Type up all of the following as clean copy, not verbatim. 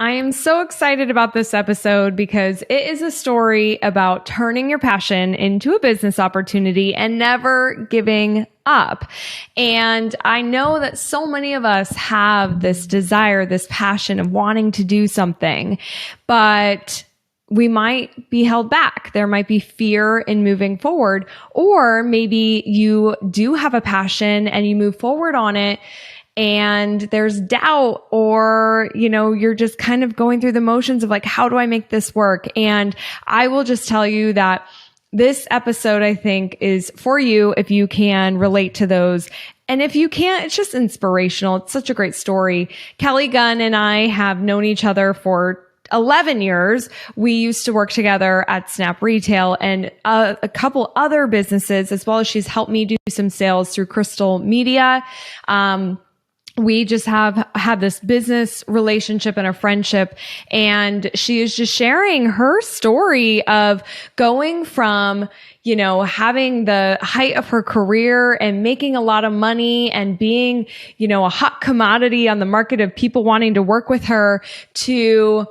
I am so excited about this episode because it is a story about turning your passion into a business opportunity and never giving up. And I know that so many of us have this desire, this passion of wanting to do something, but we might be held back. There might be fear in moving forward, or maybe you do have a passion and you move forward on it and there's doubt, or, you're just kind of going through the motions of like, how do I make this work? And I will just tell you that this episode, I think, is for you if you can relate to those. And if you can't, it's just inspirational. It's such a great story. Kelly Gunn and I have known each other for 11 years. We used to work together at Snap Retail and a couple other businesses, as well as she's helped me do some sales through Crystal Media. We just have had this business relationship and a friendship, and she is just sharing her story of going from, having the height of her career and making a lot of money and being, a hot commodity on the market of people wanting to work with her, to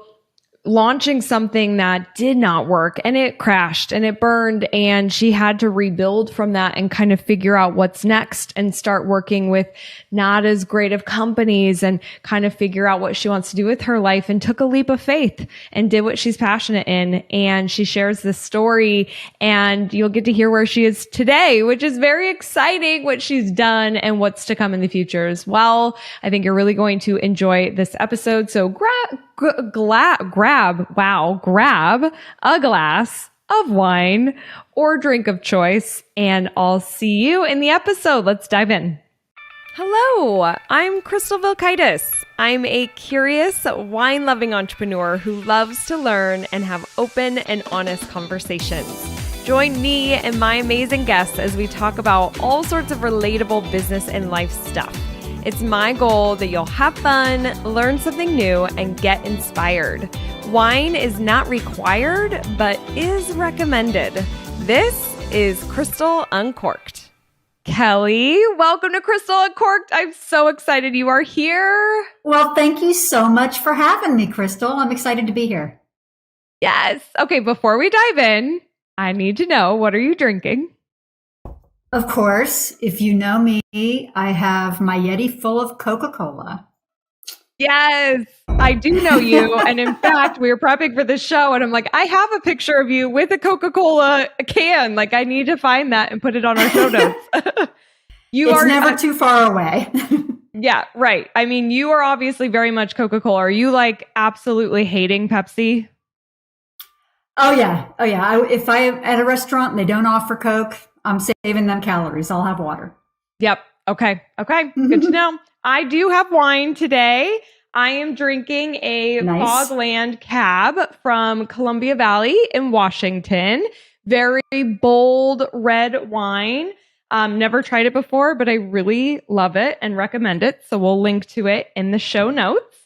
launching something that did not work, and it crashed and it burned, and she had to rebuild from that and kind of figure out what's next and start working with not as great of companies and kind of figure out what she wants to do with her life, and took a leap of faith and did what she's passionate in. And she shares this story, and you'll get to hear where she is today, which is very exciting, what she's done and what's to come in the future as well. I think you're really going to enjoy this episode. So grab a glass of wine or drink of choice, and I'll see you in the episode. Let's dive in. Hello, I'm Crystal Vilkaitis. I'm a curious, wine-loving entrepreneur who loves to learn and have open and honest conversations. Join me and my amazing guests as we talk about all sorts of relatable business and life stuff. It's my goal that you'll have fun, learn something new, and get inspired. Wine is not required, but is recommended. This is Crystal Uncorked. Kelly, welcome to Crystal Uncorked. I'm so excited you are here. Well, thank you so much for having me, Crystal. I'm excited to be here. Yes. Okay, before we dive in, I need to know, what are you drinking? Of course, if you know me, I have my Yeti full of Coca-Cola. Yes, I do know you. And in fact, we were prepping for this show and I'm like, I have a picture of you with a Coca-Cola can. Like, I need to find that and put it on our show notes. It's never too far away. Yeah, right. I mean, you are obviously very much Coca-Cola. Are you like absolutely hating Pepsi? Oh yeah. If I'm at a restaurant and they don't offer Coke, I'm saving them calories. I'll have water. Yep. Okay. Good to know. I do have wine today. I am drinking a Fogland Cab from Columbia Valley in Washington. Very bold red wine. Never tried it before, but I really love it and recommend it. So we'll link to it in the show notes.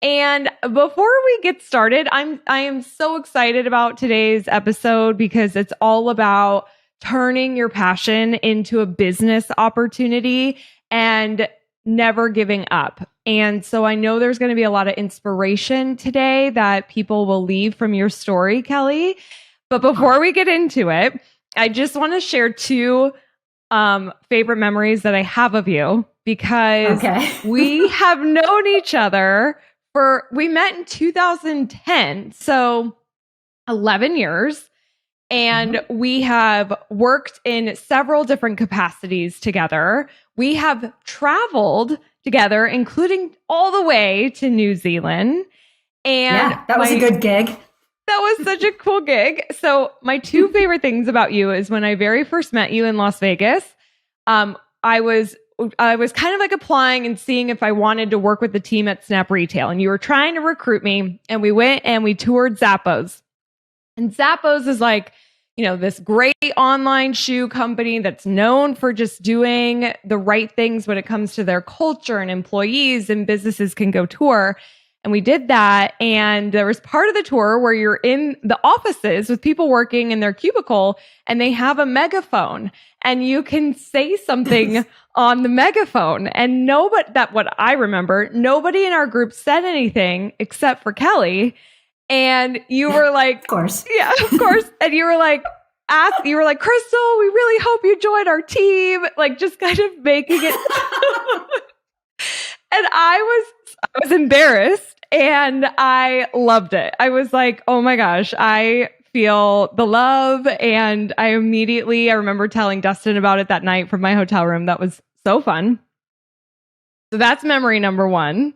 And before we get started, I am so excited about today's episode because it's all about turning your passion into a business opportunity and never giving up. And so I know there's going to be a lot of inspiration today that people will leave from your story, Kelly. But before we get into it, I just want to share two favorite memories that I have of you, because we have known each other we met in 2010, so 11 years. And we have worked in several different capacities together. We have traveled together, including all the way to New Zealand. And yeah, that was a good gig. That was such a cool gig. So my two favorite things about you is when I very first met you in Las Vegas, I was kind of like applying and seeing if I wanted to work with the team at Snap Retail. And you were trying to recruit me, and we went and we toured Zappos. And Zappos is like, this great online shoe company that's known for just doing the right things when it comes to their culture and employees, and businesses can go tour. And we did that. And there was part of the tour where you're in the offices with people working in their cubicle and they have a megaphone and you can say something on the megaphone. And what I remember, nobody in our group said anything except for Kelly. And you were like, of course. Yeah, of course. And you were like, Crystal, we really hope you joined our team. Like just kind of making it. And I was embarrassed and I loved it. I was like, oh my gosh, I feel the love. And I remember telling Dustin about it that night from my hotel room. That was so fun. So that's memory number one.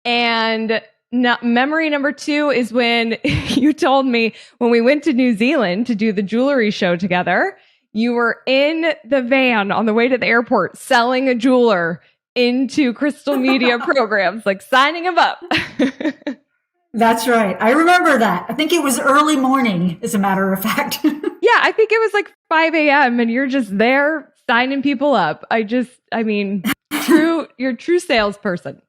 And memory number two is when you told me when we went to New Zealand to do the jewelry show together, you were in the van on the way to the airport selling a jeweler into Crystal Media programs, like signing him up. That's right. I remember that. I think it was early morning, as a matter of fact. Yeah, I think it was like 5 a.m. and you're just there signing people up. You're a true salesperson.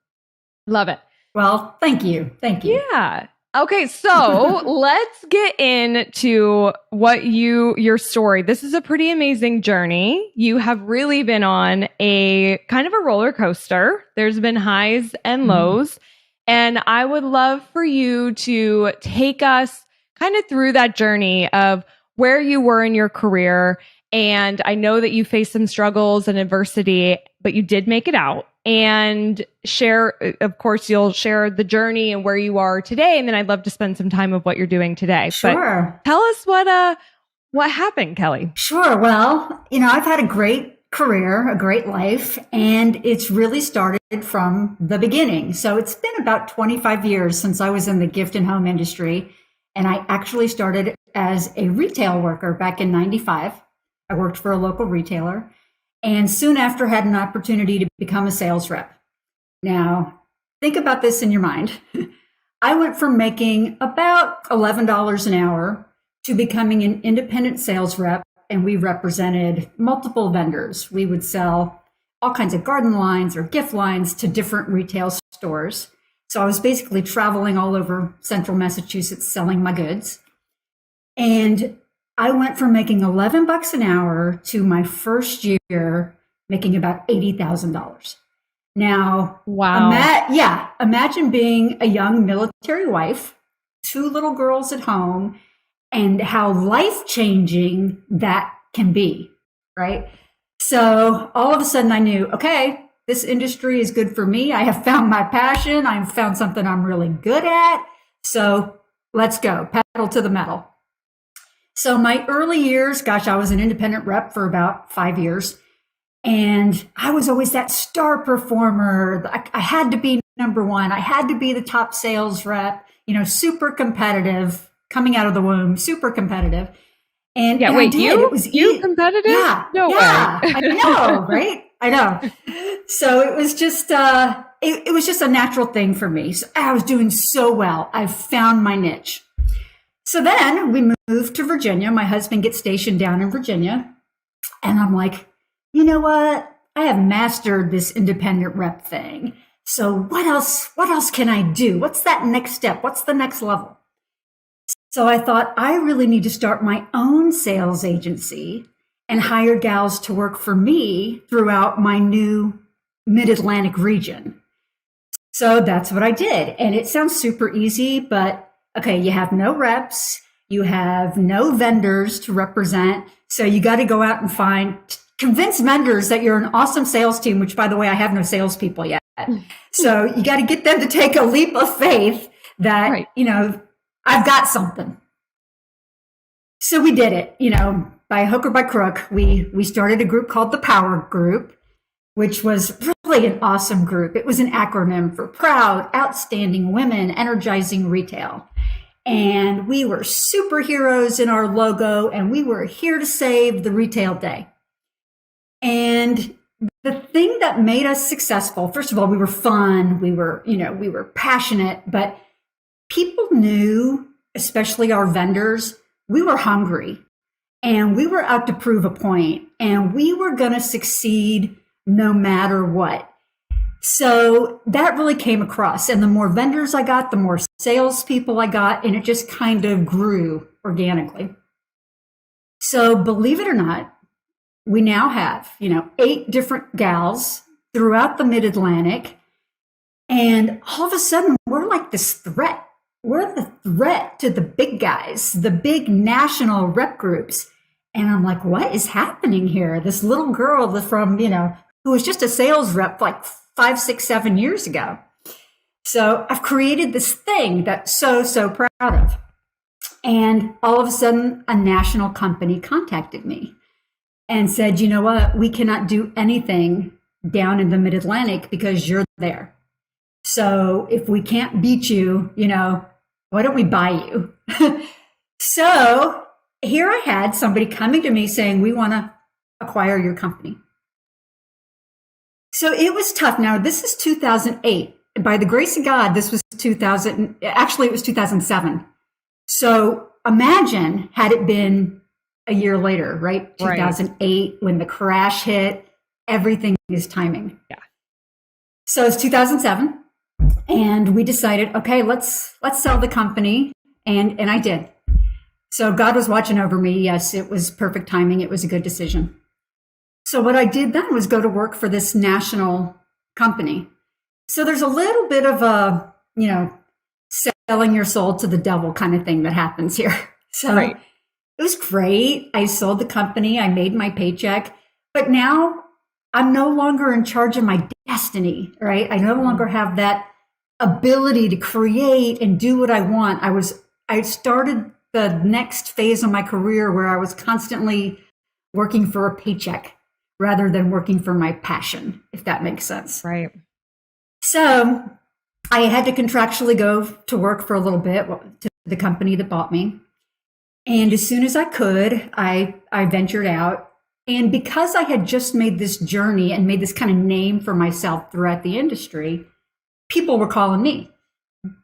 Love it. Well, thank you. Thank you. Yeah. Okay, so let's get into your story. This is a pretty amazing journey. You have really been on a kind of a roller coaster. There's been highs and lows. And I would love for you to take us kind of through that journey of where you were in your career. And I know that you faced some struggles and adversity, but you did make it out. And of course, you'll share the journey and where you are today. And then I'd love to spend some time of what you're doing today. Sure. But tell us what happened, Kelly. Sure. Well, I've had a great career, a great life, and it's really started from the beginning. So it's been about 25 years since I was in the gift and home industry. And I actually started as a retail worker back in 95. I worked for a local retailer. And soon after had an opportunity to become a sales rep. Now, think about this in your mind. I went from making about $11 an hour to becoming an independent sales rep, and we represented multiple vendors. We would sell all kinds of garden lines or gift lines to different retail stores. So I was basically traveling all over central Massachusetts selling my goods. And I went from making $11 an hour to my first year making about $80,000. Now, wow. Imagine being a young military wife, 2 little girls at home, and how life-changing that can be, right? So all of a sudden I knew, okay, this industry is good for me. I have found my passion. I've found something I'm really good at. So let's go, pedal to the metal. So my early years, I was an independent rep for about 5 years. And I was always that star performer. I had to be number one. I had to be the top sales rep, super competitive, coming out of the womb, super competitive. And yeah, and wait, it was you competitive? Yeah. No way. I know, right? I know. So it was just, it was just a natural thing for me. So I was doing so well. I found my niche. So then we moved to Virginia. My husband gets stationed down in Virginia. And I'm like, you know what? I have mastered this independent rep thing. So what else can I do? What's that next step? What's the next level? So I thought I really need to start my own sales agency and hire gals to work for me throughout my new Mid-Atlantic region. So that's what I did. And it sounds super easy, but okay, you have no reps, you have no vendors to represent. So you got to go out and convince vendors that you're an awesome sales team, which by the way, I have no salespeople yet. So you got to get them to take a leap of faith that, right. I've got something. So we did it, by hook or by crook. We started a group called the Power Group, which was really an awesome group. It was an acronym for Proud, Outstanding Women, Energizing Retail. And we were superheroes in our logo, and we were here to save the retail day. And the thing that made us successful, first of all, we were fun, we were passionate, but people knew, especially our vendors, we were hungry and we were out to prove a point, and we were going to succeed no matter what. So that really came across. And the more vendors I got, the more salespeople I got, and it just kind of grew organically. So believe it or not, we now have, 8 different gals throughout the Mid-Atlantic. And all of a sudden, we're like this threat. We're the threat to the big guys, the big national rep groups. And I'm like, what is happening here? This little girl from, who was just a sales rep like 5, 6, 7 years ago. So I've created this thing that's so proud of. And all of a sudden, a national company contacted me and said, you know what? We cannot do anything down in the Mid-Atlantic because you're there. So if we can't beat you, why don't we buy you? So here I had somebody coming to me saying, we want to acquire your company. So it was tough. Now, this is 2008. By the grace of God, this was 2000. Actually, it was 2007. So imagine had it been a year later, right? 2008, when the crash hit, everything is timing. Yeah. So it's 2007. And we decided, okay, let's sell the company. And I did. So God was watching over me. Yes, it was perfect timing. It was a good decision. So what I did then was go to work for this national company. So there's a little bit of a, selling your soul to the devil kind of thing that happens here. So It was great. I sold the company. I made my paycheck. But now I'm no longer in charge of my destiny, right? I no longer have that ability to create and do what I want. I started the next phase of my career where I was constantly working for a paycheck rather than working for my passion, if that makes sense. Right. So I had to contractually go to work for a little bit to the company that bought me. And as soon as I could, I ventured out. And because I had just made this journey and made this kind of name for myself throughout the industry, people were calling me.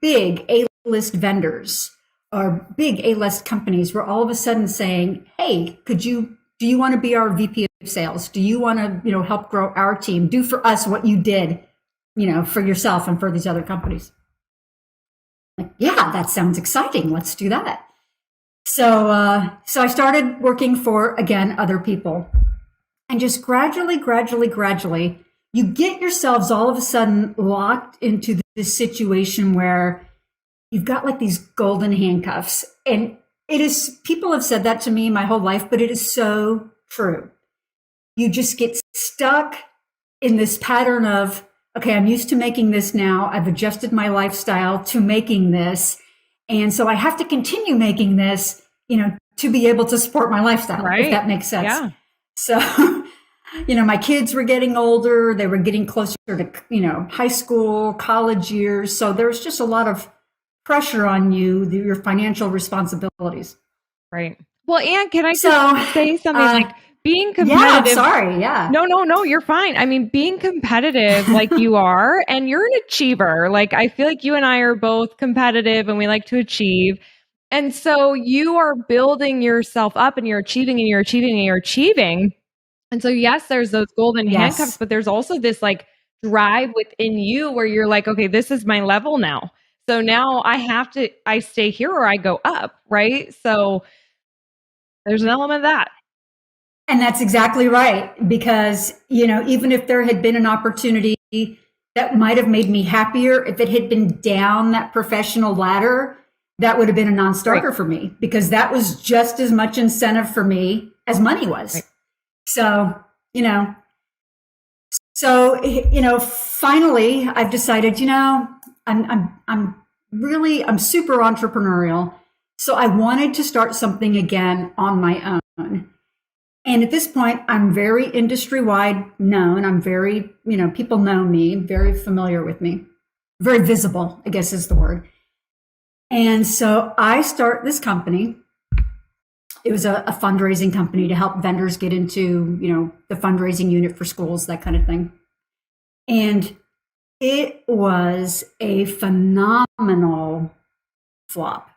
Big A-list vendors or big A-list companies were all of a sudden saying, hey, do you want to be our VP of sales? Do you want to, help grow our team? Do for us what you did, for yourself and for these other companies. Like, yeah, that sounds exciting. Let's do that. So I started working for, again, other people. And just gradually, you get yourselves all of a sudden locked into this situation where you've got like these golden handcuffs. And it is, people have said that to me my whole life, but it is so true. You just get stuck in this pattern of, okay, I'm used to making this now. I've adjusted my lifestyle to making this. And so I have to continue making this, to be able to support my lifestyle, if that makes sense. Yeah. So, my kids were getting older. They were getting closer to, high school, college years. So there was just a lot of pressure on you, your financial responsibilities. Right. Well, Anne, can I just say something like being competitive? Yeah, I'm sorry. Yeah. No, you're fine. I mean, being competitive like you are, and you're an achiever. Like, I feel like you and I are both competitive and we like to achieve. And so you are building yourself up and you're achieving and you're achieving and you're achieving. And so, yes, there's those golden handcuffs, but there's also this like drive within you where you're like, okay, this is my level now. So now I stay here or I go up, right? So there's an element of that. And that's exactly right. Because, even if there had been an opportunity that might have made me happier, if it had been down that professional ladder, that would have been a non-starter for me, because that was just as much incentive for me as money was. Right. So, finally I've decided, I'm super entrepreneurial. So I wanted to start something again on my own. And at this point, I'm very industry-wide known. I'm very, people know me, very familiar with me, very visible, I guess is the word. And so I start this company. It was a fundraising company to help vendors get into, the fundraising unit for schools, that kind of thing. And it was a phenomenal flop.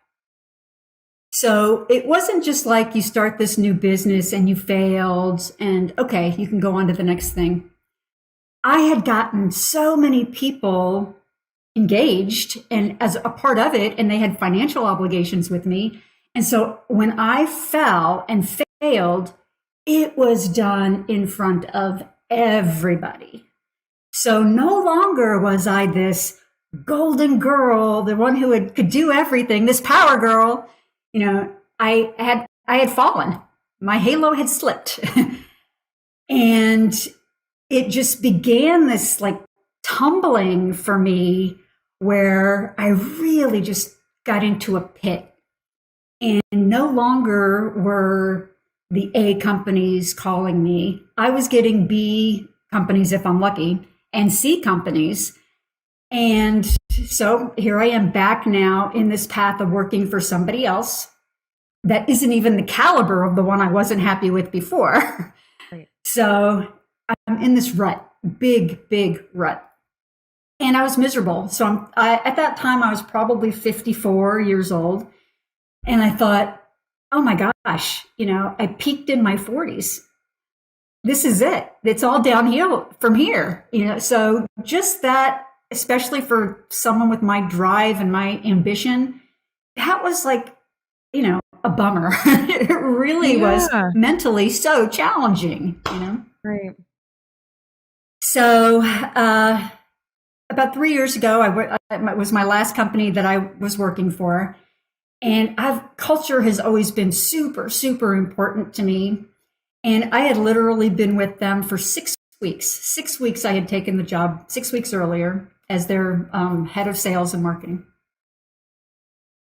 So it wasn't just like you start this new business and you failed and okay, you can go on to the next thing. I had gotten so many people engaged and as a part of it, and they had financial obligations with me. And so when I fell and failed, it was done in front of everybody. So no longer was I this golden girl, the one who could do everything, this power girl. I had fallen. My halo had slipped. And it just began this like tumbling for me where I really just got into a pit. And no longer were the A companies calling me. I was getting B companies, if I'm lucky, and C companies. And so here I am back now in this path of working for somebody else that isn't even the caliber of the one I wasn't happy with before. Right. So I'm in this rut, big rut. And I was miserable. So at that time, I was probably 54 years old. And I thought, oh my gosh, I peaked in my 40s. This is it. It's all downhill from here. So just that, especially for someone with my drive and my ambition, that was like, a bummer. It really was mentally so challenging, Right. So about 3 years ago, it was my last company that I was working for. And culture has always been super, super important to me. And I had literally been with them for 6 weeks. 6 weeks I had taken the job 6 weeks earlier as their head of sales and marketing.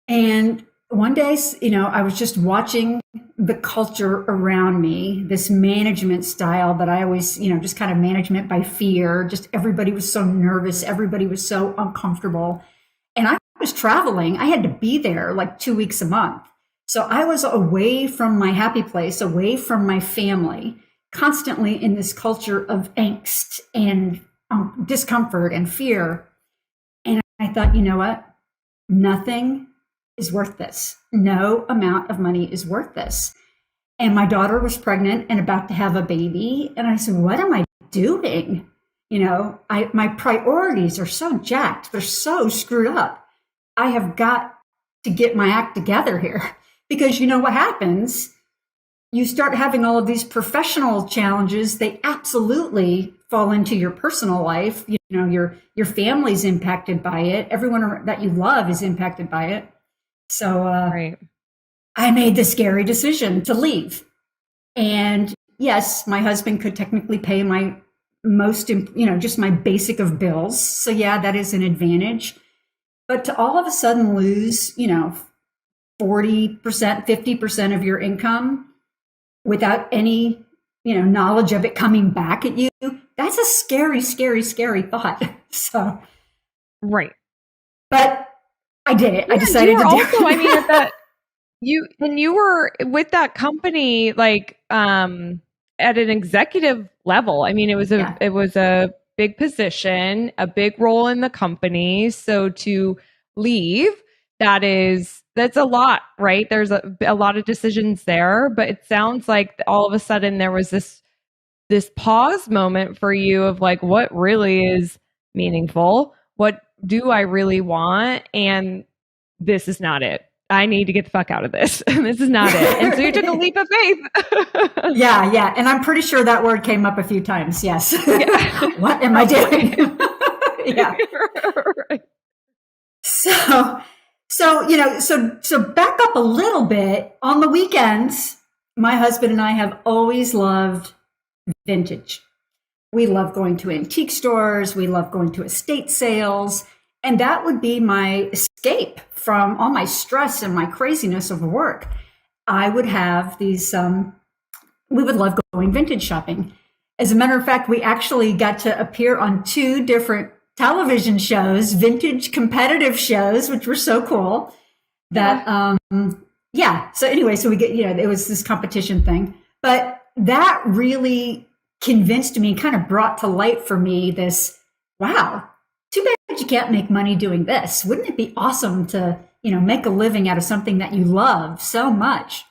And one day, I was just watching the culture around me, this management style that I always, just kind of management by fear. Just everybody was so nervous. Everybody was so uncomfortable. And I was traveling. I had to be there like 2 weeks a month. So I was away from my happy place, away from my family, constantly in this culture of angst and discomfort and fear. And I thought, you know what? Nothing is worth this. No amount of money is worth this. And my daughter was pregnant and about to have a baby. And I said, what am I doing? My priorities are so jacked. They're so screwed up. I have got to get my act together here, because what happens? You start having all of these professional challenges. They absolutely fall into your personal life. Your family's impacted by it. Everyone that you love is impacted by it. So right. I made the scary decision to leave. And yes, my husband could technically pay my just my basic of bills. So yeah, that is an advantage. But to all of a sudden lose, 40%, 50% of your income without any, knowledge of it coming back at you, that's a scary, scary, scary thought. So, right. But I did it. I decided to do it. Also, I mean, you were with that company, like, at an executive level. I mean, it was a big position, a big role in the company. So to leave, that's a lot, right? There's a lot of decisions there, but it sounds like all of a sudden there was this pause moment for you of like, what really is meaningful? What do I really want? And this is not it. I need to get the fuck out of this. This is not it. And so you took a leap of faith. Yeah. And I'm pretty sure that word came up a few times. Yes. Yeah. What am I doing? Yeah. Right. So back up a little bit. On the weekends, my husband and I have always loved vintage. We love going to antique stores. We love going to estate sales. And that would be my escape from all my stress and my craziness of work. I would have these, we would love going vintage shopping. As a matter of fact, we actually got to appear on 2 different television shows, vintage competitive shows, which were so cool. That, So anyway, so we get, it was this competition thing. But that really convinced me, kind of brought to light for me this, wow, too bad you can't make money doing this. Wouldn't it be awesome to, make a living out of something that you love so much?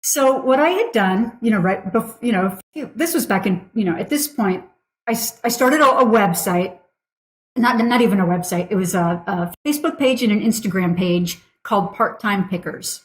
So what I had done, right before, this was back in, at this point, I started a website, not even a website. It was a Facebook page and an Instagram page called Part-Time Pickers.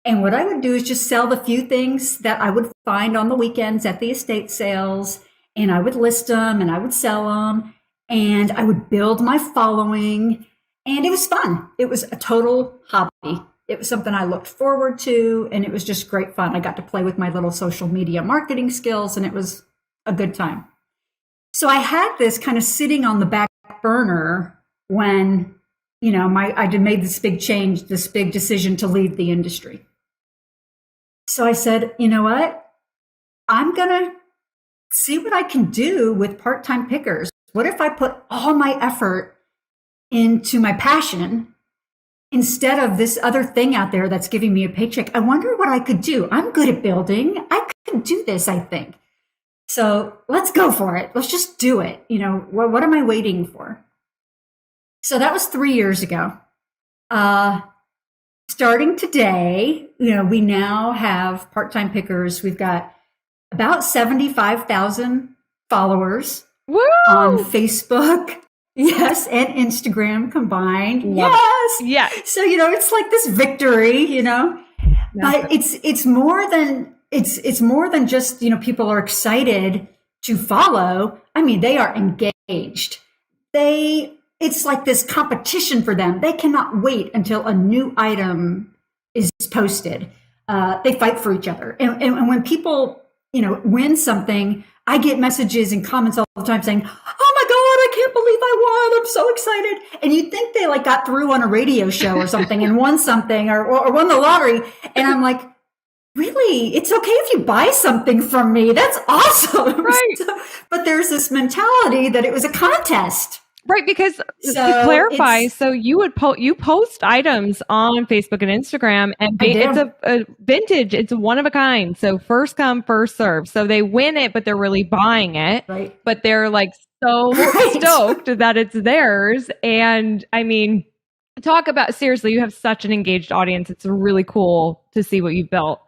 And what I would do is just sell the few things that I would find on the weekends at the estate sales, and I would list them and I would sell them, and I would build my following, and it was fun. It was a total hobby. It was something I looked forward to, and it was just great fun. I got to play with my little social media marketing skills, and it was a good time. So I had this kind of sitting on the back burner when, I made this big change, this big decision to leave the industry. So I said, you know what? I'm going to see what I can do with Part-Time Pickers. What if I put all my effort into my passion instead of this other thing out there that's giving me a paycheck? I wonder what I could do. I'm good at building. I could do this, I think. So let's go for it. Let's just do it. What am I waiting for? So that was 3 years ago. Starting today, we now have Part-Time Pickers. We've got about 75,000 followers on Facebook. Yes, and Instagram combined. Yes. So, it's like this victory, but it's more than just, people are excited to follow. I mean, they are engaged. It's like this competition for them. They cannot wait until a new item is posted. They fight for each other. And when people, win something, I get messages and comments all the time saying, "Oh my God, I can't believe I won. I'm so excited." And you'd think they got through on a radio show or something and won something or won the lottery. And I'm like, really? It's okay if you buy something from me. That's awesome. Right. But there's this mentality that it was a contest. Right, because to clarify, so you would post items on Facebook and Instagram, and it's a vintage. It's one of a kind. So first come, first serve. So they win it, but they're really buying it. Right. But they're so stoked that it's theirs. And I mean, talk about, seriously, you have such an engaged audience. It's really cool to see what you've built.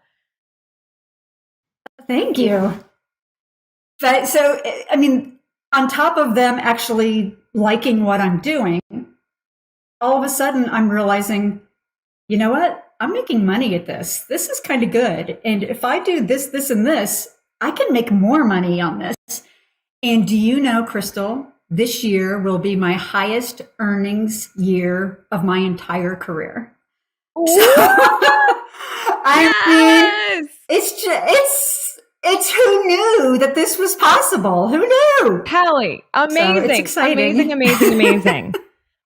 Thank you. But so, I mean, on top of them actually liking what I'm doing, all of a sudden I'm realizing, you know what? I'm making money at this. This is kind of good. And if I do this, this, and this, I can make more money on this. And do you know, Crystal, this year will be my highest earnings year of my entire career. I mean, it's who knew that this was possible? Who knew? Kelly, amazing. So it's exciting. Amazing.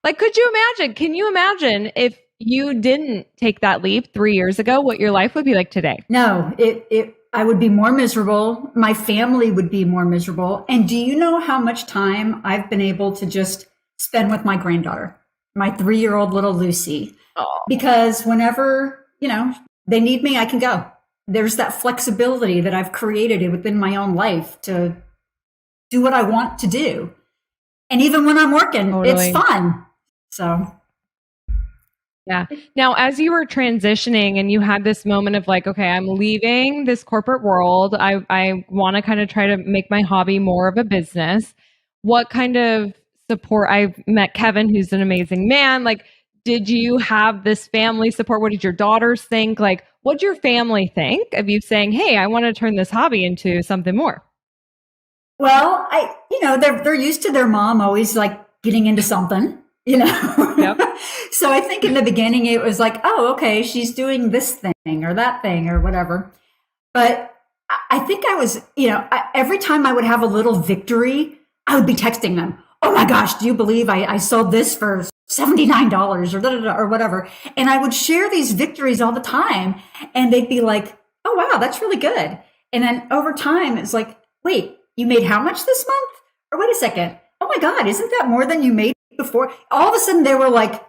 Could you imagine? Can you imagine if you didn't take that leap 3 years ago, what your life would be like today? No, I would be more miserable. My family would be more miserable. And do you know how much time I've been able to just spend with my granddaughter, my 3-year-old little Lucy? Oh. Because whenever, they need me, I can go. There's that flexibility that I've created within my own life to do what I want to do. And even when I'm working, It's fun. So. Yeah. Now, as you were transitioning and you had this moment of okay, I'm leaving this corporate world. I want to kind of try to make my hobby more of a business. What kind of support? I've met Kevin, who's an amazing man. Did you have this family support? What did your daughters think? What'd your family think of you saying, "Hey, I want to turn this hobby into something more"? Well, they're used to their mom always getting into something, Yep. So I think in the beginning it was oh, okay, she's doing this thing or that thing or whatever. But I think I was, every time I would have a little victory, I would be texting them, "Oh my gosh, do you believe I sold this for $79 or whatever?" And I would share these victories all the time, and they'd be like, "Oh wow, that's really good." And then over time, it's "Wait, you made how much this month? Or wait a second, oh my God, isn't that more than you made before?" All of a sudden, they were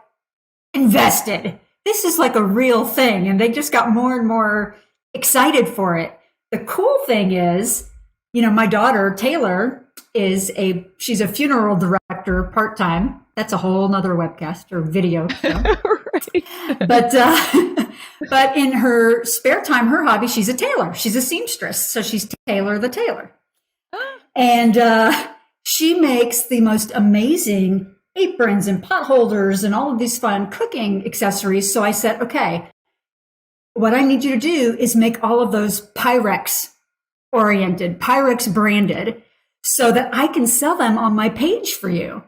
invested. This is a real thing, and they just got more and more excited for it. The cool thing is, my daughter Taylor she's a funeral director part-time. That's a whole nother webcast or video show. Right. But in her spare time, her hobby, she's a tailor. She's a seamstress. So she's Taylor the tailor. And she makes the most amazing aprons and pot holders and all of these fun cooking accessories. So I said, okay, what I need you to do is make all of those Pyrex oriented, Pyrex branded, so that I can sell them on my page for you.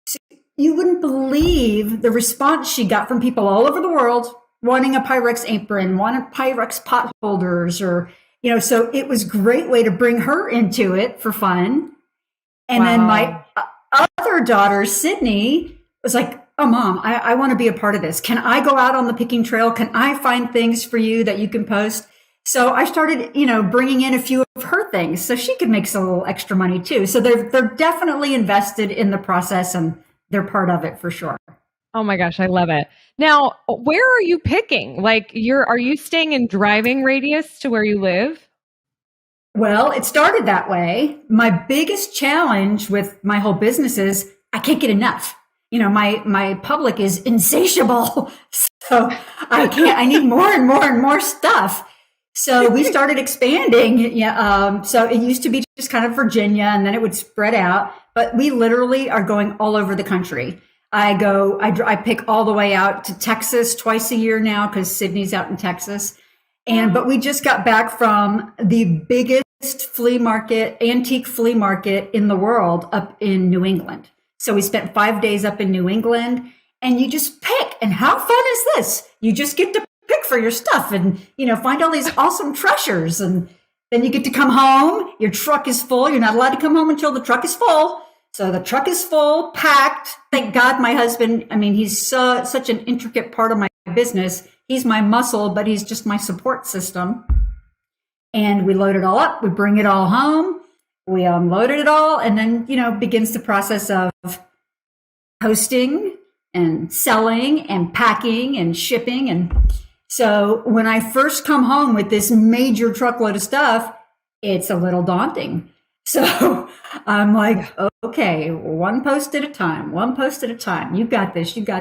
So you wouldn't believe the response she got from people all over the world wanting a Pyrex apron, wanting Pyrex pot holders, or, so it was a great way to bring her into it for fun. And then my other daughter, Sydney, was like, oh, Mom, I want to be a part of this. Can I go out on the picking trail? Can I find things for you that you can post? So I started, bringing in a few of her things so she could make some little extra money too. So they're definitely invested in the process and they're part of it for sure. Oh my gosh, I love it. Now, where are you picking? Like are you staying in driving radius to where you live? Well, it started that way. My biggest challenge with my whole business is I can't get enough. My public is insatiable. So I need more and more and more stuff. So we started expanding. Yeah. So it used to be just kind of Virginia and then it would spread out, but we literally are going all over the country. I pick all the way out to Texas twice a year now because Sydney's out in Texas. But we just got back from the biggest antique flea market in the world up in New England. So we spent 5 days up in New England and you just pick. And how fun is this? You just get to pick for your stuff and, find all these awesome treasures. And then you get to come home. Your truck is full. You're not allowed to come home until the truck is full. So the truck is full, packed. Thank God my husband, he's such an intricate part of my business. He's my muscle, but he's just my support system. And we load it all up. We bring it all home. We unloaded it all. And then, begins the process of posting and selling and packing and shipping. And so when I first come home with this major truckload of stuff, it's a little daunting. So I'm like, okay, one post at a time. You got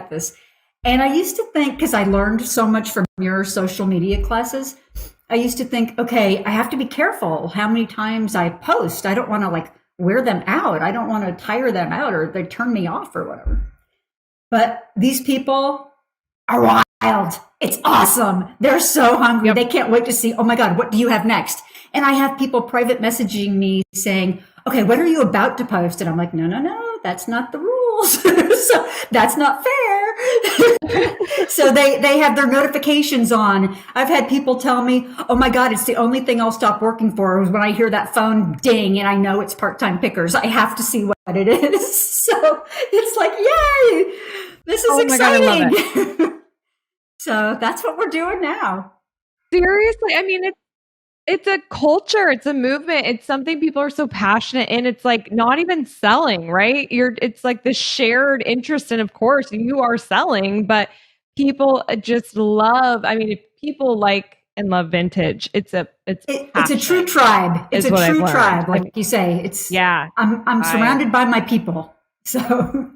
this. And I used to think, because I learned so much from your social media classes, I used to think, okay, I have to be careful how many times I post. I don't want to wear them out. I don't want to tire them out or they turn me off or whatever. But these people are wild. It's awesome. They're so hungry. Yep. They can't wait to see, oh my God, what do you have next? And I have people private messaging me saying, okay, when are you about to post? And I'm like, no, that's not the rules. So that's not fair. So they have their notifications on. I've had people tell me, oh my God, it's the only thing I'll stop working for is when I hear that phone ding and I know it's part-time pickers. I have to see what it is. So it's like, yay, this is exciting. God, I love it. So that's what we're doing now. Seriously, it's a culture. It's a movement. It's something people are so passionate in. It's like not even selling, right? It's like the shared interest. And of course you are selling, but people just love, if people like and love vintage, it's a true tribe. It's a true tribe. Like you say, I'm surrounded by my people. So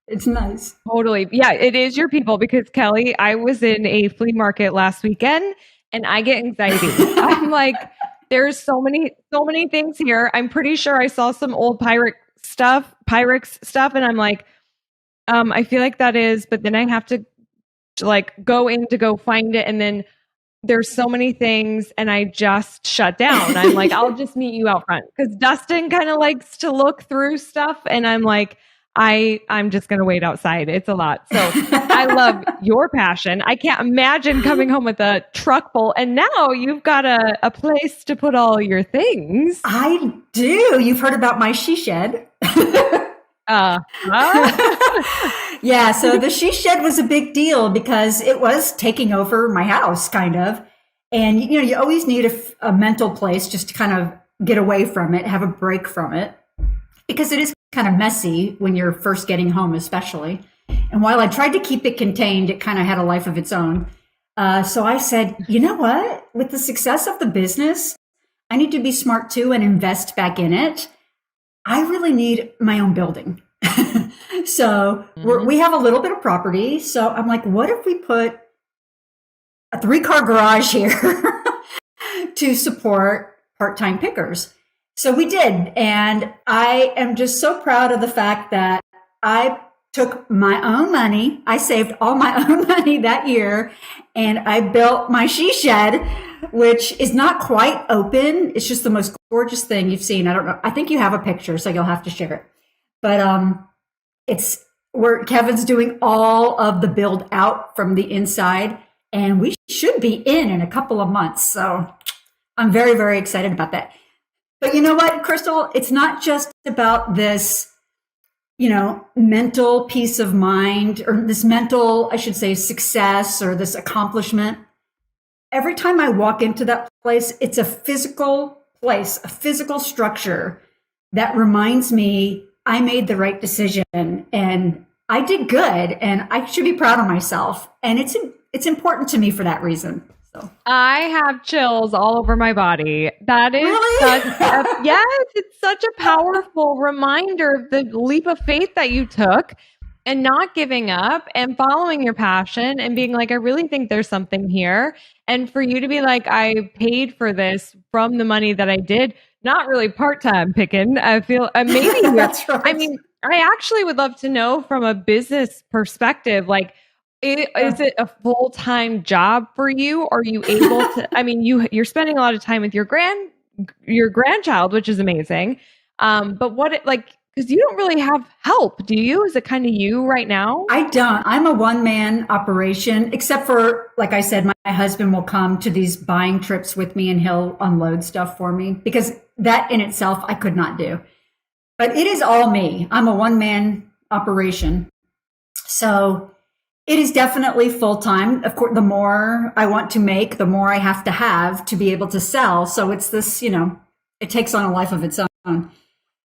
it's nice. Totally. Yeah, it is your people because Kelly, I was in a flea market last weekend and I get anxiety. I'm like, there's so many things here. I'm pretty sure I saw some old Pyrex stuff. And I'm like, I feel like that is, but then I have to go in to go find it. And then there's so many things and I just shut down. I'm like, I'll just meet you out front because Dustin kind of likes to look through stuff. And I'm like, I'm just going to wait outside. It's a lot. So I love your passion. I can't imagine coming home with a truck full. And now you've got a place to put all your things. I do. You've heard about my she shed. Yeah. So the she shed was a big deal because it was taking over my house kind of. And, you always need a mental place just to kind of get away from it, have a break from it. Because it is kind of messy when you're first getting home, especially. And while I tried to keep it contained, it kind of had a life of its own. So I said, you know what? With the success of the business, I need to be smart too and invest back in it. I really need my own building. So we have a little bit of property. So I'm like, what if we put a 3-car garage here to support part-time pickers? So we did. And I am just so proud of the fact that I took my own money. I saved all my own money that year and I built my she shed, which is not quite open. It's just the most gorgeous thing you've seen. I don't know. I think you have a picture, so you'll have to share it. But it's where Kevin's doing all of the build out from the inside, and we should be in a couple of months. So I'm very, very excited about that. But you know what, Crystal? It's not just about this, mental peace of mind or this mental, I should say, success or this accomplishment. Every time I walk into that place, it's a physical place, a physical structure that reminds me I made the right decision and I did good and I should be proud of myself. And it's important to me for that reason. So I have chills all over my body. That is really? yes, it's such a powerful reminder of the leap of faith that you took and not giving up and following your passion and being like, I really think there's something here. And for you to be like, I paid for this from the money that I did, not really part-time picking. I feel maybe That's right. I mean, I actually would love to know from a business perspective, like, is it a full-time job for you? Are you able to, I mean, you're spending a lot of time with your grandchild, which is amazing. But because you don't really have help, do you? Is it kind of you right now? I don't. I'm a one-man operation, except for, like I said, my husband will come to these buying trips with me and he'll unload stuff for me because that in itself I could not do. But it is all me. I'm a one-man operation. So it is definitely full-time. Of course, the more I want to make, the more I have to be able to sell. So it's this, it takes on a life of its own.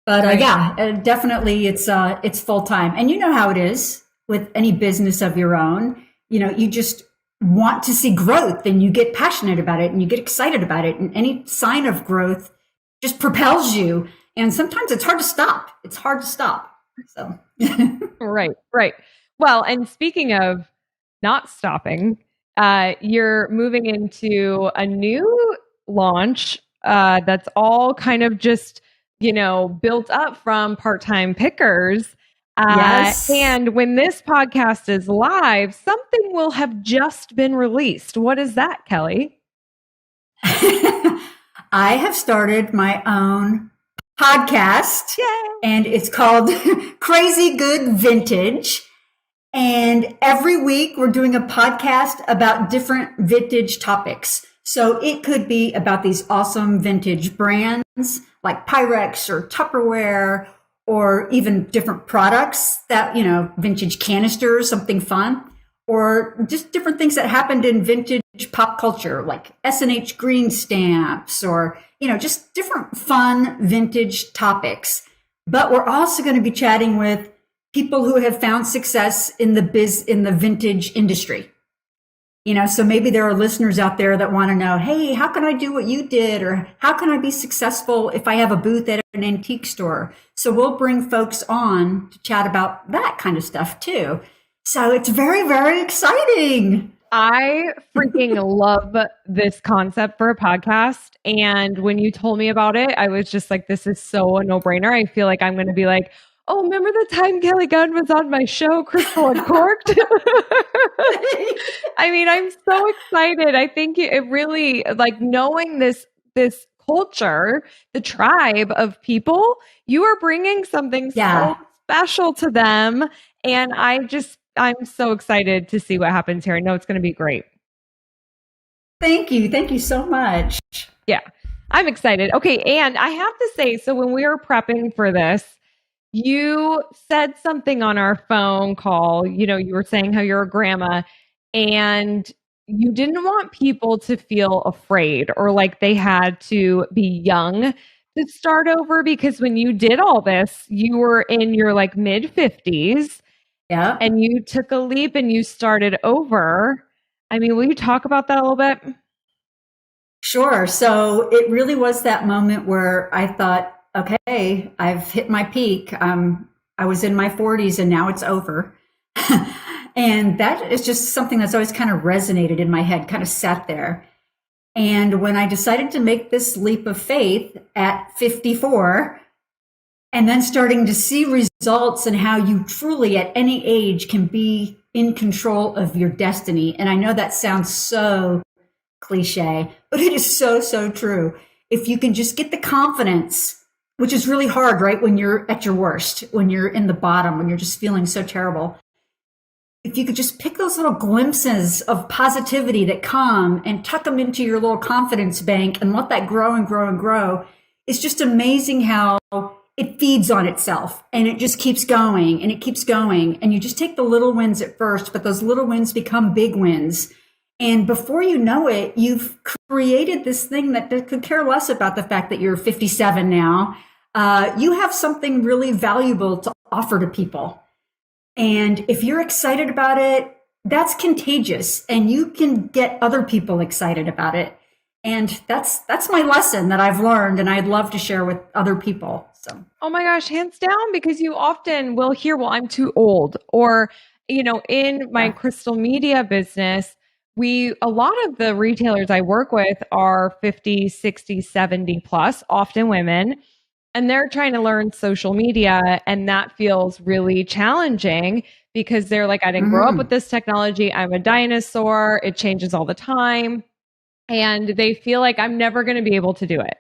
But Right. definitely it's full-time. And you know how it is with any business of your own. You just want to see growth and you get passionate about it and you get excited about it. And any sign of growth just propels you. And sometimes it's hard to stop. It's hard to stop. So Right. Well, and speaking of not stopping, you're moving into a new launch that's all kind of just, built up from part-time pickers. yes. And when this podcast is live, something will have just been released. What is that, Kelly? I have started my own podcast Yay! and it's called Crazy Good Vintage. And every week we're doing a podcast about different vintage topics. So it could be about these awesome vintage brands like Pyrex or Tupperware, or even different products that, vintage canisters, something fun, or just different things that happened in vintage pop culture, like S&H green stamps, or, just different fun vintage topics. But we're also going to be chatting with people who have found success in the vintage industry. So maybe there are listeners out there that want to know, hey, how can I do what you did? Or how can I be successful if I have a booth at an antique store? So we'll bring folks on to chat about that kind of stuff too. So it's very, very exciting. I freaking love this concept for a podcast. And when you told me about it, I was just like, this is so a no-brainer. I feel like I'm going to be like, oh, remember the time Kelly Gunn was on my show, Crystal Uncorked? I mean, I'm so excited. I think it really, like, knowing this culture, the tribe of people, you are bringing something so special to them. And I'm so excited to see what happens here. I know it's going to be great. Thank you. Thank you so much. Yeah, I'm excited. Okay. And I have to say, so when we were prepping for this, you said something on our phone call, you were saying how you're a grandma and you didn't want people to feel afraid or like they had to be young to start over because when you did all this, you were in your like mid 50s. Yeah. And you took a leap and you started over. I mean, will you talk about that a little bit? Sure. So it really was that moment where I thought, okay, I've hit my peak. I was in my 40s and now it's over. And that is just something that's always kind of resonated in my head, kind of sat there. And when I decided to make this leap of faith at 54, and then starting to see results and how you truly at any age can be in control of your destiny. And I know that sounds so cliche, but it is so, so true. If you can just get the confidence, which is really hard, right? When you're at your worst, when you're in the bottom, when you're just feeling so terrible. If you could just pick those little glimpses of positivity that come and tuck them into your little confidence bank and let that grow and grow and grow, it's just amazing how it feeds on itself and it just keeps going and it keeps going. And you just take the little wins at first, but those little wins become big wins. And before you know it, you've created this thing that could care less about the fact that you're 57 now. You have something really valuable to offer to people. And if you're excited about it, that's contagious and you can get other people excited about it. And that's my lesson that I've learned and I'd love to share with other people. So, oh my gosh, hands down, because you often will hear, well, I'm too old. Or, in my crystal media business, a lot of the retailers I work with are 50, 60, 70 plus, often women. And they're trying to learn social media, and that feels really challenging because they're like, I didn't grow up with this technology. I'm a dinosaur. It changes all the time. And they feel like I'm never going to be able to do it.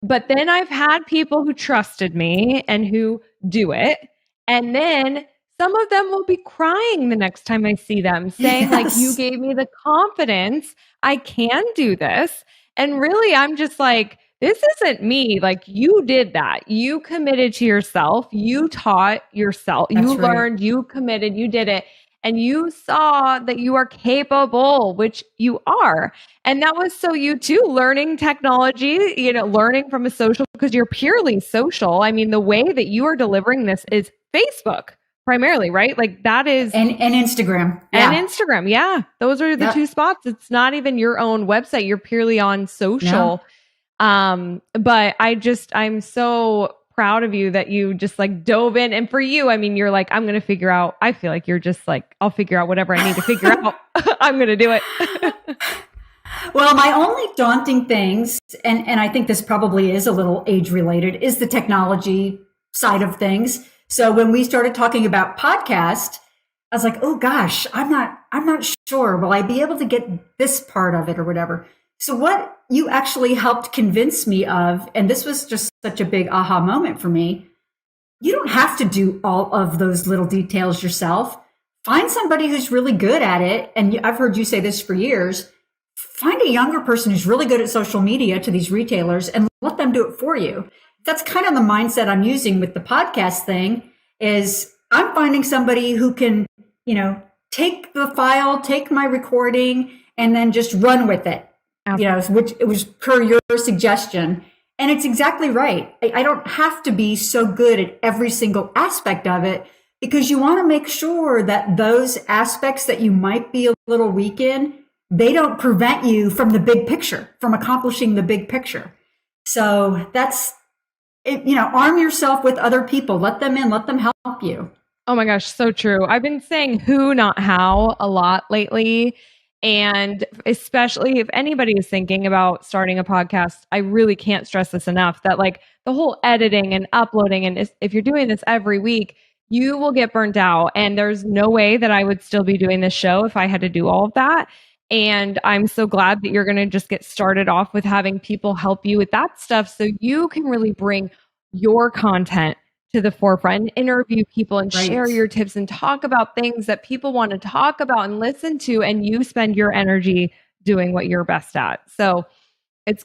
But then I've had people who trusted me and who do it. And then some of them will be crying the next time I see them, saying, like, you gave me the confidence. I can do this. And really, I'm just like, this isn't me. Like, you did that. You committed to yourself. You taught yourself. You learned, you committed, you did it. And you saw that you are capable, which you are. And that was so you too, learning technology, learning from a social, because you're purely social. I mean, the way that you are delivering this is Facebook primarily, right? Like that is. And Instagram. Yeah. And Instagram. Yeah. Those are the two spots. It's not even your own website. You're purely on social. But I'm so proud of you that you just like dove in. And for you, I mean, you're like, I'm going to figure out, I feel like you're just like, I'll figure out whatever I need to figure out. I'm going to do it. Well, my only daunting things, and I think this probably is a little age related, is the technology side of things. So when we started talking about podcast, I was like, oh gosh, I'm not sure. Will I be able to get this part of it or whatever? So what you actually helped convince me of, and this was just such a big aha moment for me, you don't have to do all of those little details yourself. Find somebody who's really good at it. And I've heard you say this for years. Find a younger person who's really good at social media to these retailers and let them do it for you. That's kind of the mindset I'm using with the podcast thing is I'm finding somebody who can, take the file, take my recording, and then just run with it. Which it was per your suggestion. And it's exactly right. I don't have to be so good at every single aspect of it because you want to make sure that those aspects that you might be a little weak in, they don't prevent you from the big picture, from accomplishing the big picture. So that's it, arm yourself with other people, let them in, let them help you. Oh my gosh, so true. I've been saying who, not how a lot lately. And especially if anybody is thinking about starting a podcast, I really can't stress this enough that like the whole editing and uploading, and if you're doing this every week, you will get burnt out. And there's no way that I would still be doing this show if I had to do all of that. And I'm so glad that you're going to just get started off with having people help you with that stuff so you can really bring your content to the forefront and interview people and share your tips and talk about things that people want to talk about and listen to, and you spend your energy doing what you're best at. So it's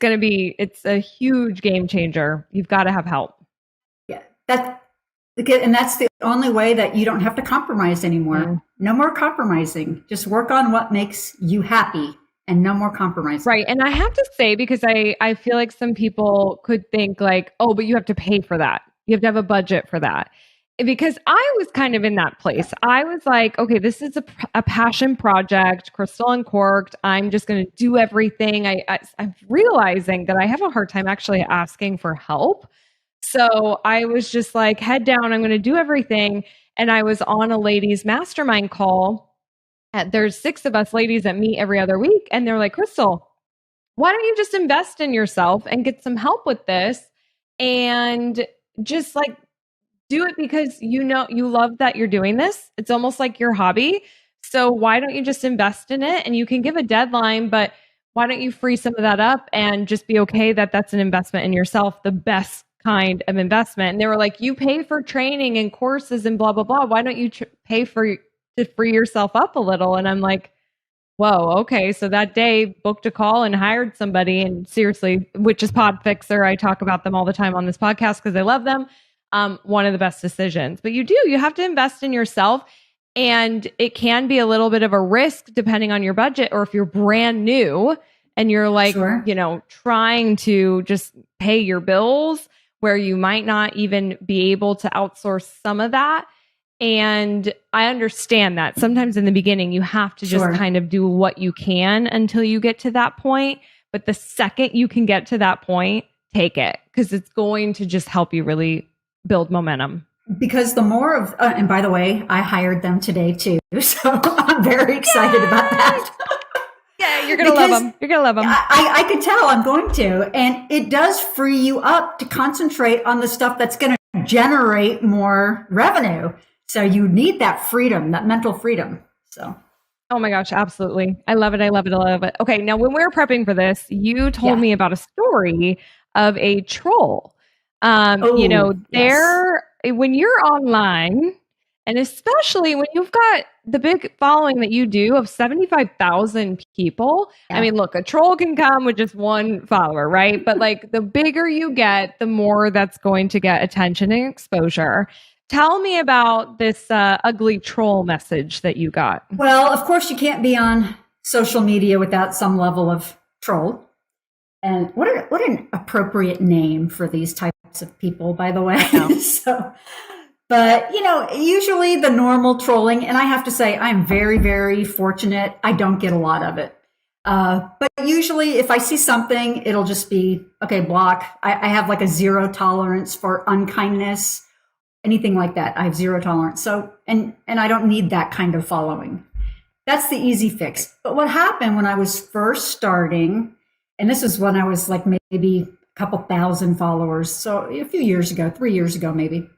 a huge game changer. You've got to have help. Yeah, that's the only way that you don't have to compromise anymore. No more compromising. Just work on what makes you happy and no more compromising. Right. And I have to say, because I feel like some people could think like, oh, but you have to pay for that. You have to have a budget for that. Because I was kind of in that place. I was like, okay, this is a passion project, Crystal Uncorked. I'm just going to do everything. I'm realizing that I have a hard time actually asking for help. So I was just like, head down, I'm going to do everything. And I was on a ladies mastermind call. There's 6 of us ladies that meet every other week. And they're like, Crystal, why don't you just invest in yourself and get some help with this and just like do it because you know you love that you're doing this. It's almost like your hobby. So why don't you just invest in it? And you can give a deadline, but why don't you free some of that up and just be okay that that's an investment in yourself, the best kind of investment. And they were like, you pay for training and courses and blah, blah, blah. Why don't you pay for to free yourself up a little? And I'm like, whoa, okay. So that day booked a call and hired somebody, and seriously, which is Podfixer. I talk about them all the time on this podcast because I love them. One of the best decisions. But you have to invest in yourself. And it can be a little bit of a risk depending on your budget, or if you're brand new and you're like, Sure. Trying to just pay your bills where you might not even be able to outsource some of that. And I understand that sometimes in the beginning, you have to just Sure. kind of do what you can until you get to that point. But the second you can get to that point, take it, because it's going to just help you really build momentum. Because the more of, and by the way, I hired them today too. So I'm very excited about that. Yeah, you're going to love them. You're going to love them. I could tell I'm going to. And it does free you up to concentrate on the stuff that's going to generate more revenue. So you need that freedom, that mental freedom. So. Oh my gosh, absolutely. I love it. I love it. I love it. Okay. Now, when we were prepping for this, you told me about a story of a troll. When you're online, and especially when you've got the big following that you do of 75,000 people. Yeah. I mean, look, a troll can come with just one follower, right? But like the bigger you get, the more that's going to get attention and exposure. Tell me about this ugly troll message that you got. Well, of course, you can't be on social media without some level of troll. And what an appropriate name for these types of people, by the way. But, usually the normal trolling, and I have to say, I'm very, very fortunate. I don't get a lot of it. But usually if I see something, it'll just be, okay, block. I have like a zero tolerance for unkindness, anything like that. I have zero tolerance. So, and I don't need that kind of following. That's the easy fix. But what happened when I was first starting, and this is when I was like maybe a couple thousand followers. So a few years ago, 3 years ago, maybe.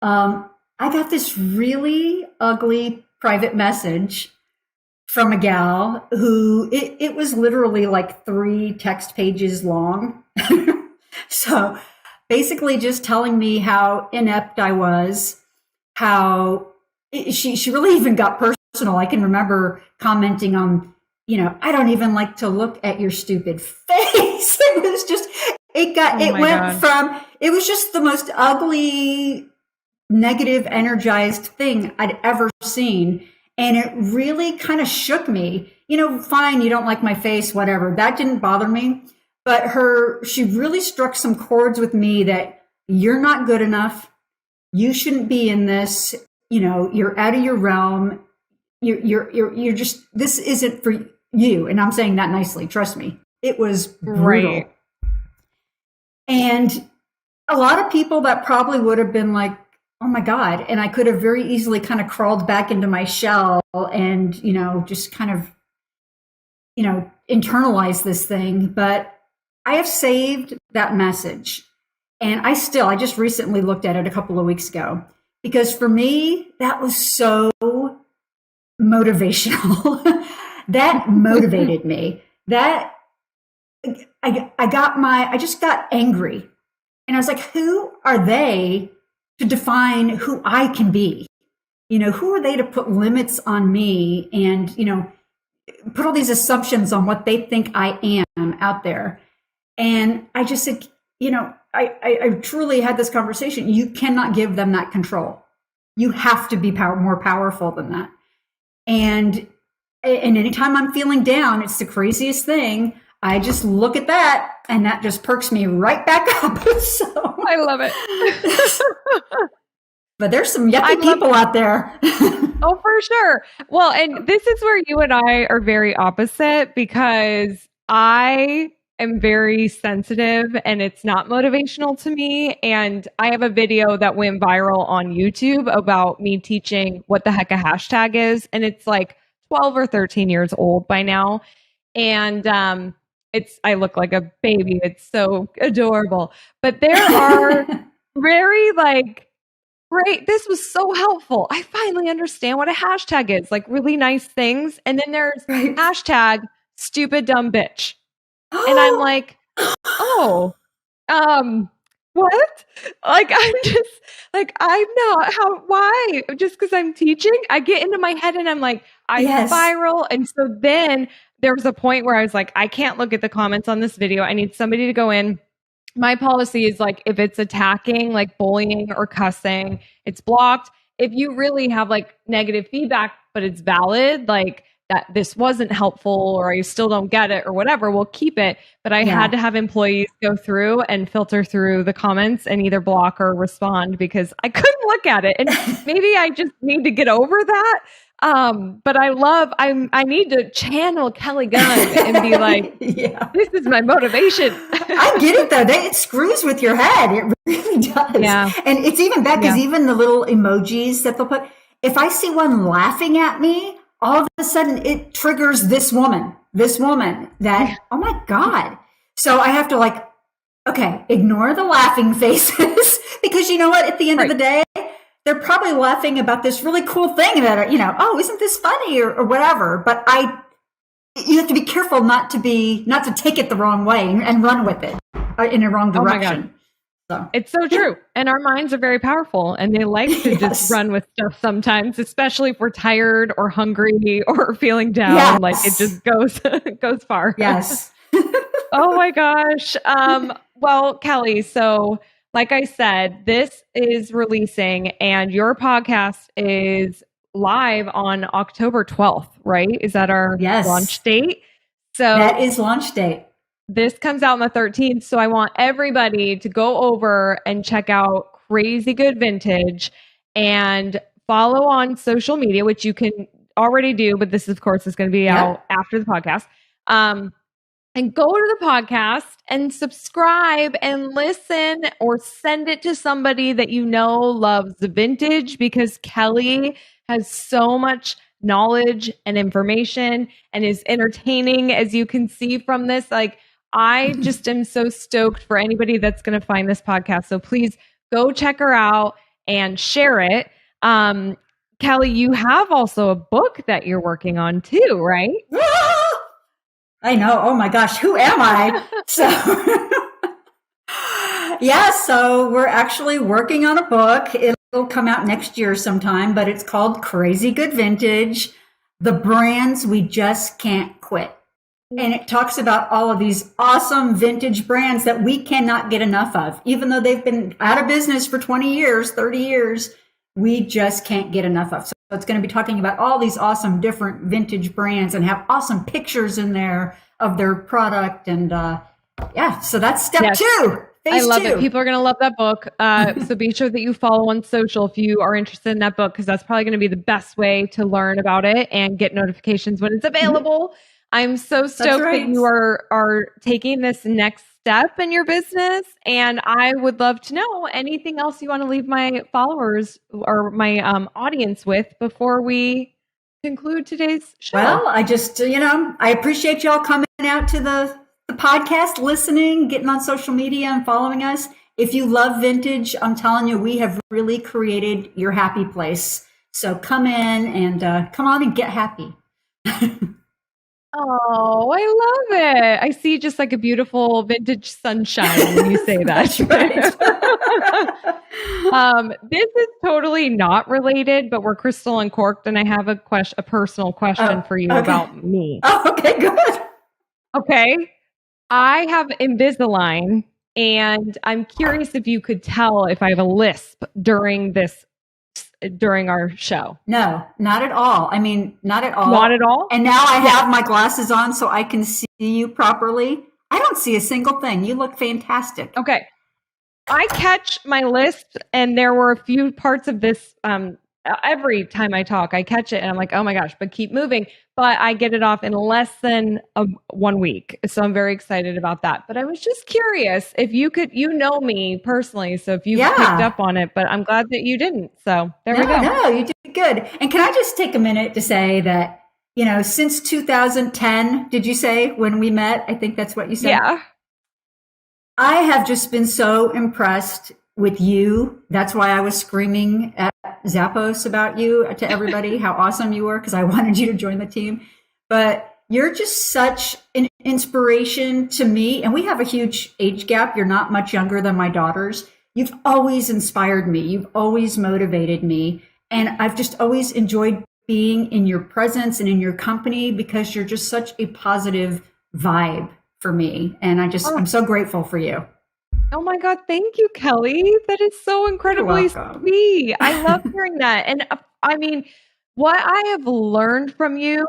I got this really ugly private message from a gal who it was literally like 3 text pages long. So basically just telling me how inept I was, how she really even got personal. I can remember commenting on, I don't even like to look at your stupid face. It was just, it was just the most ugly, negative, energized thing I'd ever seen. And it really kind of shook me. Fine, you don't like my face, whatever. That didn't bother me. But she really struck some chords with me that you're not good enough. You shouldn't be in this. You're out of your realm. You're just, this isn't for you. And I'm saying that nicely. Trust me. It was brutal. Right. And a lot of people that probably would have been like, oh my God. And I could have very easily kind of crawled back into my shell and, just kind of, internalize this thing. But I have saved that message. And I just recently looked at it a couple of weeks ago, because for me, that was so motivational. That motivated me. That I just got angry. And I was like, who are they to define who I can be? Who are they to put limits on me and, put all these assumptions on what they think I am out there? And I just said, I truly had this conversation. You cannot give them that control. You have to be more powerful than that. And anytime I'm feeling down, it's the craziest thing. I just look at that and that just perks me right back up. So I love it. But there's some yucky people out there. Oh, for sure. Well, and this is where you and I are very opposite, because I am very sensitive and it's not motivational to me. And I have a video that went viral on YouTube about me teaching what the heck a hashtag is. And it's like 12 or 13 years old by now. And I look like a baby. It's so adorable. But there are very like, great. This was so helpful. I finally understand what a hashtag is, like really nice things. And then there's Right. hashtag stupid dumb bitch. And I'm like, oh, what? Like, I'm just like, I'm not why? Just because I'm teaching, I get into my head and I'm like, I Yes. spiral. And so then there was a point where I was like, I can't look at the comments on this video. I need somebody to go in. My policy is like, if it's attacking, like bullying or cussing, it's blocked. If you really have like negative feedback, but it's valid, like that this wasn't helpful or I still don't get it or whatever, we'll keep it. But I had to have employees go through and filter through the comments and either block or respond because I couldn't look at it. And maybe I just need to get over that. But I need to channel Kelly Gunn and be like, this is my motivation. I get it though. It screws with your head. It really does. Yeah. And it's even bad because even the little emojis that they'll put, if I see one laughing at me, all of a sudden it triggers this woman that, oh my God. So I have to like, okay, ignore the laughing faces because you know what? At the end of the day, they're probably laughing about this really cool thing that, you know, oh, isn't this funny or whatever. But you have to be careful not to take it the wrong way and run with it in a wrong direction. So. It's so true. And our minds are very powerful and they like to just run with stuff sometimes, especially if we're tired or hungry or feeling down. Yes. Like it just goes far. Yes. Oh my gosh. Well, Kelly, so like I said, this is releasing and your podcast is live on October 12th, right? Is that our launch date? So that is launch date. This comes out on the 13th. So I want everybody to go over and check out Crazy Good Vintage and follow on social media, which you can already do, but this of course is going to be out after the podcast. And go to the podcast and subscribe and listen or send it to somebody that you know loves the vintage because Kelly has so much knowledge and information and is entertaining, as you can see from this. Like, I just am so stoked for anybody that's going to find this podcast. So please go check her out and share it. Kelly, you have also a book that you're working on too, right? I know. Oh my gosh, who am I? So so we're actually working on a book. It'll come out next year sometime, but it's called Crazy Good Vintage, The Brands We Just Can't Quit. And it talks about all of these awesome vintage brands that we cannot get enough of. Even though they've been out of business for 20 years, 30 years, we just can't get enough of. So it's going to be talking about all these awesome different vintage brands and have awesome pictures in there of their product. And so that's step 2. I love it. People are going to love that book. So be sure that you follow on social if you are interested in that book, because that's probably going to be the best way to learn about it and get notifications when it's available. Mm-hmm. I'm so stoked that you are taking this next step in your business. And I would love to know anything else you want to leave my followers or my audience with before we conclude today's show. Well, I just, I appreciate y'all coming out to the podcast, listening, getting on social media and following us. If you love vintage, I'm telling you, we have really created your happy place. So come in and come on and get happy. Oh, I love it. I see just like a beautiful vintage sunshine when you say that. That's right. This is totally not related, but we're crystal uncorked, and I have a personal question for you about me. Oh, okay, good. Okay. I have Invisalign, and I'm curious if you could tell if I have a lisp during our show. No, not at all. I mean, not at all. Not at all? And now I have my glasses on so I can see you properly. I don't see a single thing. You look fantastic. Okay. I catch my lisp, and there were a few parts of this every time I talk, I catch it and I'm like, oh my gosh, but keep moving. But I get it off in less than 1 week. So I'm very excited about that. But I was just curious if you could, me personally. So if you picked up on it, but I'm glad that you didn't. So there we go. No, you did good. And can I just take a minute to say that since 2010, did you say when we met? I think that's what you said. Yeah. I have just been so impressed with you. That's why I was screaming at Zappos about you to everybody, how awesome you were, because I wanted you to join the team. But you're just such an inspiration to me. And we have a huge age gap. You're not much younger than my daughters. You've always inspired me. You've always motivated me. And I've just always enjoyed being in your presence and in your company because you're just such a positive vibe for me. And I'm so grateful for you. Oh my God. Thank you, Kelly. That is so incredibly sweet. I love hearing that. And I mean, what I have learned from you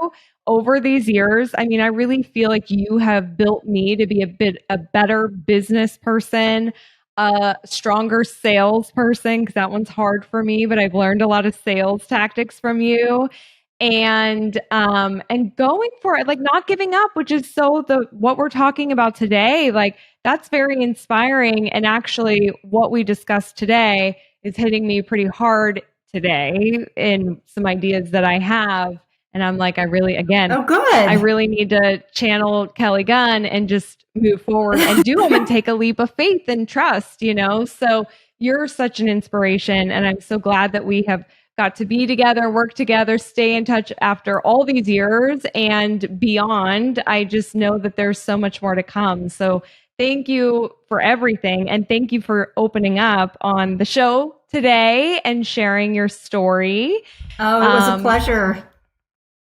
over these years, I mean, I really feel like you have built me to be a better business person, a stronger salesperson, because that one's hard for me, but I've learned a lot of sales tactics from you. And going for it, like not giving up, which is what we're talking about today, like that's very inspiring. And actually what we discussed today is hitting me pretty hard today in some ideas that I have. And I'm like, I really need to channel Kelly Gunn and just move forward and do them and take a leap of faith and trust, So you're such an inspiration. And I'm so glad that we have got to be together, work together, stay in touch after all these years and beyond. I just know that there's so much more to come. So thank you for everything. And thank you for opening up on the show today and sharing your story. Oh, it was a pleasure.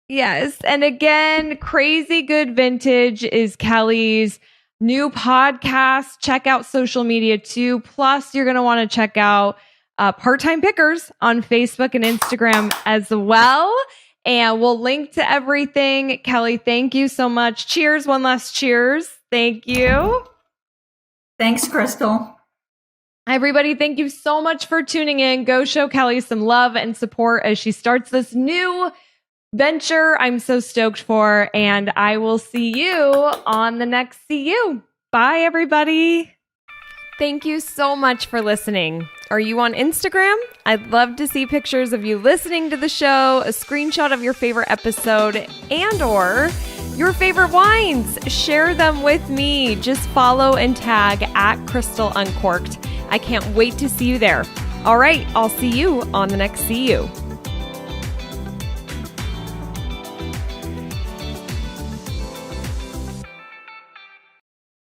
Yes. And again, Crazy Good Vintage is Kelly's new podcast. Check out social media too. Plus, you're going to want to check out Part-Time Pickers on Facebook and Instagram as well. And we'll link to everything. Kelly, thank you so much. Cheers. One last cheers. Thank you. Thanks, Crystal. Everybody, thank you so much for tuning in. Go show Kelly some love and support as she starts this new venture I'm so stoked for. And I will see you on the next CU. Bye, everybody. Thank you so much for listening. Are you on Instagram? I'd love to see pictures of you listening to the show, a screenshot of your favorite episode, and/or your favorite wines. Share them with me. Just follow and tag @Crystal Uncorked. I can't wait to see you there. All right, I'll see you on the next CU.